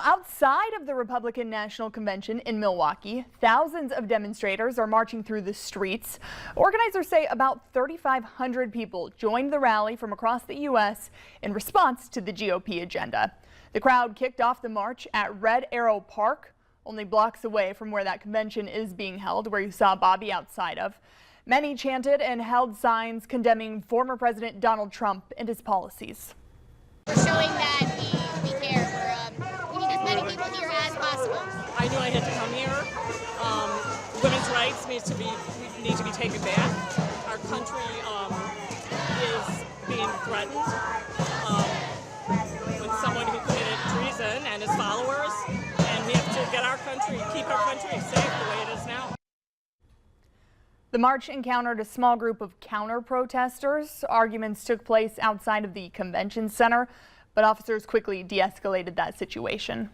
Outside of the Republican National Convention in Milwaukee, thousands of demonstrators are marching through the streets. Organizers say about 3,500 people joined the rally from across the U.S. in response to the GOP agenda. The crowd kicked off the march at Red Arrow Park, only blocks away from where that convention is being held, where you saw Bobby outside of. Many chanted and held signs condemning former President Donald Trump and his policies. We're showing that we care. We need as many people here as possible. I knew I had to come here. Women's rights need to be taken back. Our country is being threatened with someone who committed treason and his followers, and we have to get our country, keep our country safe the way it is now. The march encountered a small group of counter-protesters. Arguments took place outside of the convention center, but officers quickly de-escalated that situation.